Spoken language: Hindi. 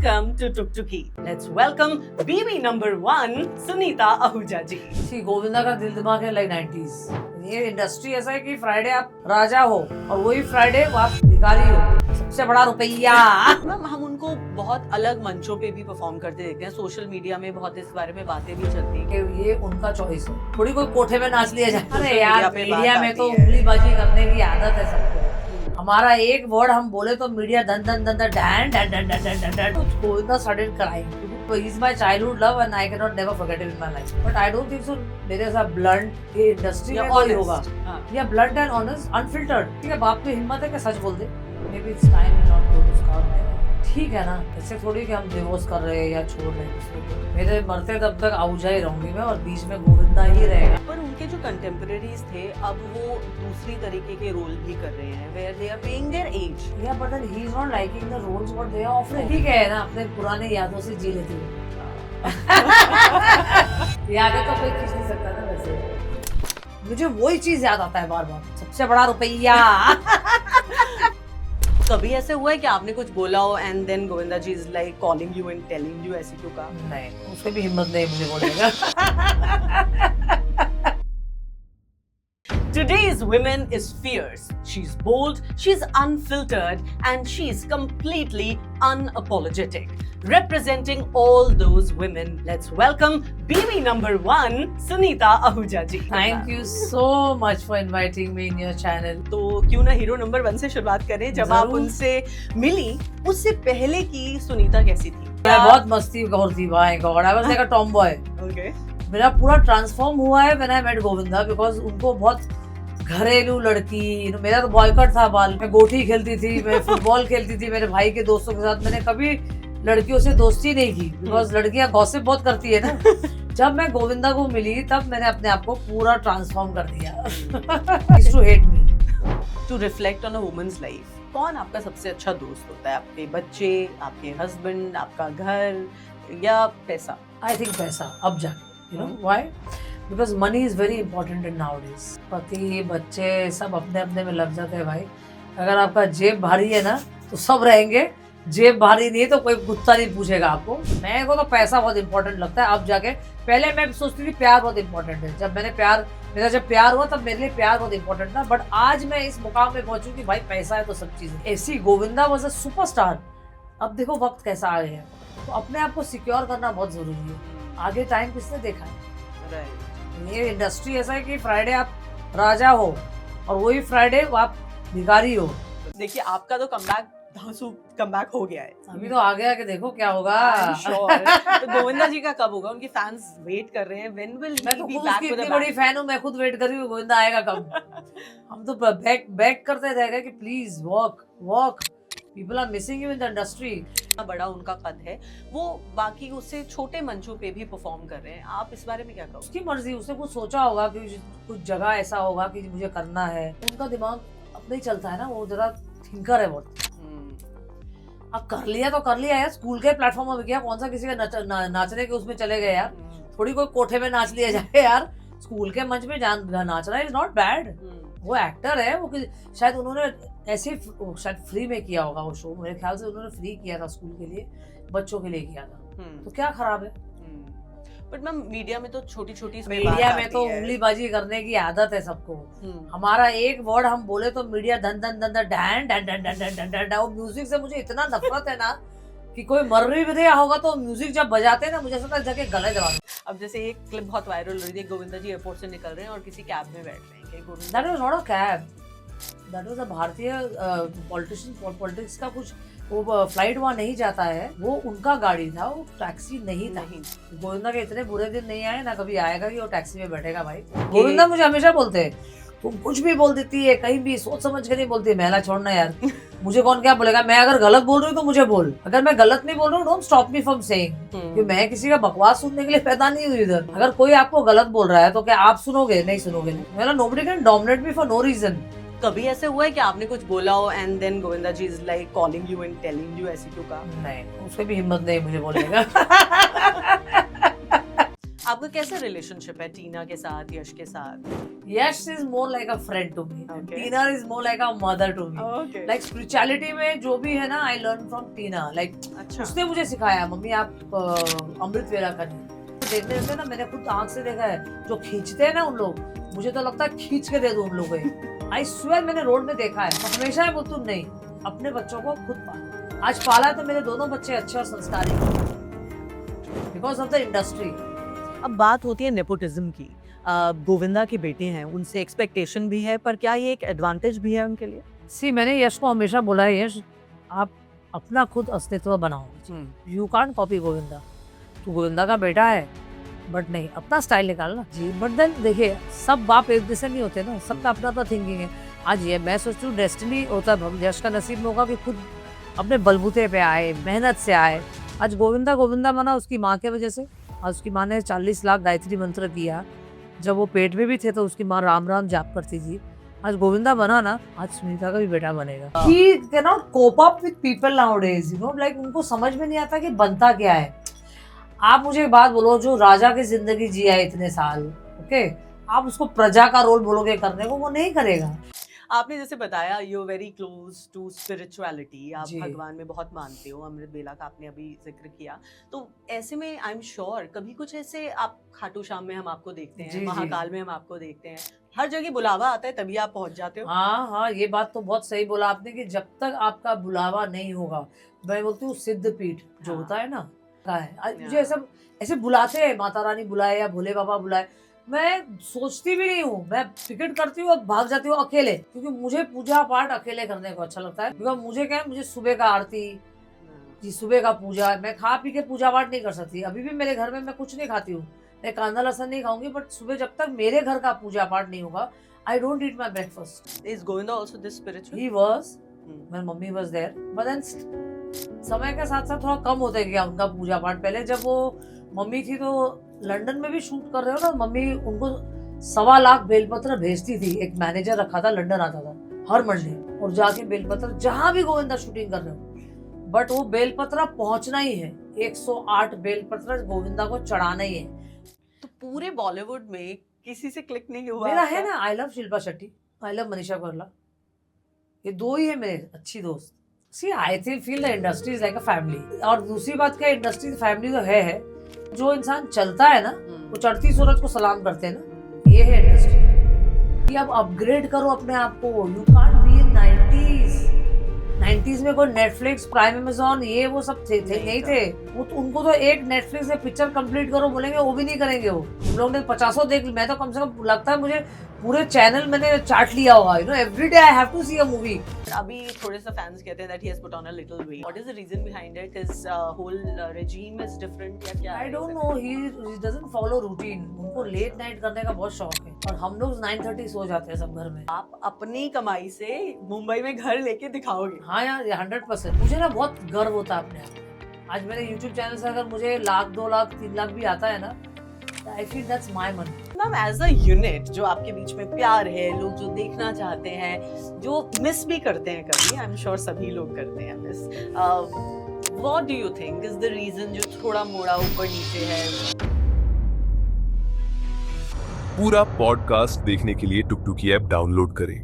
Welcome to Tuktuki. Let's welcome BB number 1, Sunita Ahuja ji. सी गोविंदा का दिल दिमाग है लाइक 90s। ये इंडस्ट्री ऐसा है कि फ्राइडे आप राजा हो और वही फ्राइडे आप भिखारी हो। सबसे बड़ा रुपया। मैम हम उनको बहुत अलग मंचों पे भी परफॉर्म करते देखते हैं, सोशल मीडिया में बहुत इस बारे में बातें भी चलती हैं कि ये उनका चॉइस है, थोड़ी कोई कोठे में नाच लिया जाए। अरे मीडिया यार पे मीडिया बात में तो आती है। उंगलीबाजी करने की आदत है सबको। हमारा एक वर्ड हम बोले तो मीडिया दन दन दन डैन डैन डैन डैन डैन डैन Govinda started crying. He's my childhood love and I cannot never forget him in my life. But I don't think so मेरे साथ blunt ये इंडस्ट्री में कोई होगा या blunt and honest unfiltered। ठीक है, बाप की हिम्मत है कि सच बोल दे। Maybe it's time to not go to scar। ठीक है ना, ऐसे थोड़ी कि हम डिवोर्स कर रहे हैं या छोड़ रहे हैं दूसरे को। मेरे मरते तब तक आहुजा ही रहूंगी मैं और बीच में गोविंदा ही रहेगा। पर उनके जो कंटेम्परेरीज थे अब वो दूसरी तरीके के रोल भी कर रहे हैं where they are playing their age. Yeah, but then he is not liking the roles what they are offering. ठीक है ना, अपने पुराने यादों से जी लेती हूँ। यादें तो कोई खींच नहीं सकता ना वैसे। मुझे वही चीज याद आता है बार बार, सबसे बड़ा रुपया। कभी ऐसे हुआ है कि आपने कुछ बोला हो and then Govinda ji is like calling you and telling you ऐसी क्यों कहा? नहीं, उसकी भी हिम्मत नहीं मुझे बोलेगा। Today's women is fierce. She's bold, she's unfiltered, and she's completely unapologetic. Representing all those women, let's welcome BB number 1, Sunita Ahuja ji. Thank you so much for inviting me in your channel. तो क्यों ना हीरो नंबर 1 से शुरुआत करें। जब आप जरूर। उनसे मिली उससे पहले की सुनीता कैसी थी? मैं बहुत मस्ती गौर थी, my god, I was like a tomboy. Okay. मेरा पूरा ट्रांसफॉर्म हुआ है when I met Govinda, because उनको बहुत घरेलू लड़की, मेरा तो बॉयकट था बाल। मैं गोटी खेलती थी, मैं फुटबॉल खेलती थी मेरे भाई के दोस्तों के साथ। मैंने कभी लड़कियों से दोस्ती नहीं की बिकॉज लड़कियां गॉसिप बहुत करती है ना। जब मैं गोविंदा को मिली तब मैंने अपने आप को पूरा ट्रांसफॉर्म कर दिया। To hate me, to reflect on a woman's life, कौन आपका सबसे अच्छा दोस्त होता है? आपके बच्चे, आपके हस्बैंड, आपका घर या पैसा? आई थिंक पैसा अब जाके, you know why, because money is very important in nowadays. पति बच्चे सब अपने अपने में लग जाते हैं भाई। अगर आपका जेब भारी है ना तो सब रहेंगे, जेब भारी नहीं है तो कोई कुत्ता नहीं पूछेगा आपको। मेरे को तो पैसा बहुत इंपॉर्टेंट लगता है अब जाके। पहले मैं सोचती थी प्यार बहुत इंपॉर्टेंट है, जब मेरा जब प्यार हुआ तब मेरे लिए प्यार बहुत इंपॉर्टेंट था। बट आज मैं इस मुकाम पे पहुंचू कि भाई पैसा है तो सब चीजें। ऐसी गोविंदा वाज अ सुपरस्टार। अब देखो वक्त कैसा आ गया है, तो अपने आप को सिक्योर करना बहुत जरूरी है। आगे टाइम किसने देखा है? ये इंडस्ट्री ऐसा है कि फ्राइडे आप राजा हो और वही फ्राइडे आप भिखारी हो। देखिए आपका तो कमबैक हो गया है। अभी तो आ गया कि देखो क्या होगा। Sure. तो गोविंदा जी का कब होगा? उनके फैंस वेट कर रहे हैं। When will मैं he तो be खुद back उसकी with a इतनी bang? बड़ी फैन हूँ, मैं खुद वेट कर रही हूँ गोविंदा आएगा कब। हम तो बैक करते रहेगा कि please walk, people are missing you in the industry. इतना बड़ा उनका कद है, वो बाकी उससे छोटे मंचों पे भी परफॉर्म कर रहे हैं। आप इस बारे में क्या कहोगे? उसकी मर्जी, उसने कुछ सोचा होगा कि कुछ जगह ऐसा होगा कि मुझे करना है। उनका दिमाग अपने ही चलता है ना, वो जरा थिंकर है बहुत। अब कर लिया तो कर लिया यार, स्कूल के प्लेटफॉर्म में किया, कौन सा किसी का नाचने के उसमें चले गए यार। थोड़ी कोई कोठे में नाच लिया जाए यार, स्कूल के मंच में नाचना इज नॉट बैड। वो एक्टर है, वो शायद उन्होंने ऐसे शायद फ्री में किया होगा वो शो। मेरे ख्याल से उन्होंने फ्री किया था, स्कूल के लिए, बच्चों के लिए किया था, तो क्या खराब है। बट मैम मीडिया में तो छोटी मीडिया में तो उंगलीबाजी करने की आदत है सबको। हमारा एक वर्ड हम बोले तो मीडिया धन धन धन डैन डैन डैन डैन डैन डैन डैन। वो म्यूजिक से मुझे इतना नफरत है ना कि कोई मर भी रहा होगा तो म्यूजिक जब बजाते हैं ना मुझे ऐसा जाके गले दबा। अब जैसे एक क्लिप बहुत वायरल हो रही है, गोविंदा जी एयरपोर्ट से निकल रहे हैं और किसी कैब में बैठ रहे हैं। That was not a cab, that was a भारतीय पॉलिटिक्स का कुछ वो फ्लाइट वहाँ नहीं जाता है, वो उनका गाड़ी था, वो टैक्सी नहीं था। गोविंदा के इतने बुरे दिन नहीं आए ना कभी आएगा कि वो टैक्सी में बैठेगा भाई। गोविंदा मुझे हमेशा बोलते हैं तुम कुछ भी बोल देती है, कहीं भी सोच समझ के नहीं बोलती। मेला छोड़ना यार, मुझे कौन क्या बोलेगा। मैं अगर गलत बोल रही हूँ तो मुझे बोल, अगर मैं गलत नहीं बोल रही हूँ don't stop me from saying, कि मैं किसी का बकवास सुनने के लिए पैदा नहीं हुई इधर। अगर कोई आपको गलत बोल रहा है तो क्या आप सुनोगे? नहीं सुनोगे। मेरा nobody can dominate me for no reason. कभी ऐसे हुआ है कि आपने कुछ बोला हो and then Govinda ji is like calling you and telling you ऐसी क्यों कहा? नहीं, उसकी भी हिम्मत नहीं मुझे बोलेगा। आपका कैसा रिलेशनशिप है टीना के साथ, यश के साथ? Yash is more like a friend to me. Okay. Tina is more like a mother to me. Okay. Like spirituality में जो भी है ना, I learn from Tina. Like अच्छा। उसने मुझे सिखाया, मम्मी आप अमृत वेला करिए। देखते रहते ना, मैंने खुद आंख से देखा है, जो खींचते हैं ना उन लोग, मुझे तो लगता है खींच के दे दूं उन लोगों को। आई स्वेयर मैंने रोड में देखा है। हमेशा है वो तुम नहीं, अपने बच्चों को खुद पाल। आज पाला है तो मेरे दोनों बच्चे अच्छे और संस्कारी, बिकॉज ऑफ द इंडस्ट्री। अब बात होती है नेपोटिज्म की। गोविंदा के बेटे हैं, उनसे एक्सपेक्टेशन भी है, पर क्या ये एक एडवांटेज भी है उनके लिए? सी मैंने यश को हमेशा बोला है, यश आप अपना खुद अस्तित्व बनाओ। You can't copy Govinda. तू गोविंदा का बेटा है, बट नहीं, अपना स्टाइल निकालना जी। बट देन देखिए, सब बाप एक जैसे नहीं होते ना, सबका अपना अपना थिंकिंग है। आज ये मैं सोचती हूँ डेस्टिनी होता है, यश का नसीब में होगा कि खुद अपने बलबूते पे आए, मेहनत से आए। आज गोविंदा गोविंदा बना उसकी माँ के वजह से। आज उसकी माँ ने 40 लाख गायत्री मंत्र किया। जब वो पेट में भी थे तो उसकी माँ राम राम जाप करती थी। आज गोविंदा बना ना, आज सुनीता का भी बेटा बनेगा। He cannot cope up with people nowadays, you know, like उनको समझ में नहीं आता कि बनता क्या है। आप मुझे एक बात बोलो, जो राजा की जिंदगी जिया है इतने साल, ओके, आप उसको प्रजा का रोल बोलोगे करने को, वो नहीं करेगा। आपने जैसे बताया you are very close to spirituality, आप जी। भगवान में बहुत मानते हो, अमृत वेला का आपने अभी जिक्र किया। तो ऐसे में आई एम श्योर कभी कुछ ऐसे, आप खाटू श्याम में हम आपको देखते हैं, जी, जी। महाकाल में हम आपको देखते हैं, हर जगह बुलावा आता है तभी आप पहुंच जाते हो। हाँ हाँ, ये बात तो बहुत सही बोला आपने कि जब तक आपका बुलावा नहीं होगा, मैं बोलती हूँ सिद्ध पीठ जो हाँ। होता है ना, का है। आज मुझे ऐसा ऐसे बुलाते हैं, माता रानी बुलाए या भोले बाबा बुलाए, मैं सोचती भी नहीं हूँ। मैं टिकट करती हूँ और भाग जाती हूँ अकेले, क्योंकि मुझे पूजा पाठ अकेले करने को अच्छा लगता है। क्योंकि मुझे क्या है, मुझे सुबह का आरती जी, सुबह का पूजा, मैं खा पी के पूजा पाठ नहीं कर सकती। अभी भी मेरे घर में मैं कुछ नहीं खाती हूँ, मैं कांदा लहसुन नहीं खाऊंगी, बट सुबह जब तक मेरे घर का पूजा पाठ नहीं होगा, I don't eat my breakfast. Is Govinda also this spiritual? He was when mummy was there, but then समय के साथ साथ थोड़ा कम होते गया उनका पूजा पाठ। पहले जब वो मम्मी थी तो लंदन में भी शूट कर रहे हो ना, मम्मी उनको 1.25 लाख बेलपत्र भेजती थी। एक मैनेजर रखा था, लंदन आता था हर मंडे, और जाके बेलपत्र जहां भी गोविंदा शूटिंग कर रहे हो, बट वो बेलपत्र पहुंचना ही है। 108 बेलपत्र गोविंदा को चढ़ाना ही है। तो पूरे बॉलीवुड में किसी से क्लिक नहीं हुआ मेरा आपका? है ना, I love Shilpa Shetty, I love Manisha Koirala, ये दो ही है मेरे अच्छी दोस्त। See I think feel the industry is like a family. और दूसरी बात क्या, इंडस्ट्री फैमिली तो है। जो इंसान चलता है ना, वो चढ़ती सूरज को सलाम करते हैं ना, ये है इंडस्ट्री। कि अब अपग्रेड करो अपने आप को। You can't be in 90s में कोई नेटफ्लिक्स, प्राइम, अमेज़न, ये वो सब थे नहीं थे। वो तो उनको तो एक नेटफ्लिक्स से पिक्चर कंप्लीट करो बोलेंगे, वो भी नहीं करेंगे। वो हम लोग ने 50 देख ली, मैं तो कम से कम लगता है मुझे पूरे चैनल मैंने चाट लिया होगा। You know, every day I have to see a movie. अभी थोड़े से फैंस कहते हैं that he has put on a little weight. What is the reason behind it? His whole regime is different या क्या? I don't know, he doesn't follow routine. उनको लेट नाइट करने का बहुत शौक है, और हम लोग 9:30 सो जाते हैं सब घर में। आप अपनी कमाई से मुंबई में घर लेके दिखाओगे? हाँ यार, 100%। मुझे ना बहुत गर्व होता है अपने आप में। आज मेरे YouTube चैनल से अगर मुझे 1 लाख, 2 लाख, 3 लाख भी आता है ना, I feel that's my money. Ma'am, as a unit जो आपके बीच में प्यार है, लोग जो देखना चाहते हैं, जो मिस भी करते हैं कभी, आई एम श्योर सभी लोग करते हैं miss, what do you think is the reason जो थोड़ा मोड़ा ऊपर नीचे है? पूरा पॉडकास्ट देखने के लिए टुकटुकी ऐप डाउनलोड करें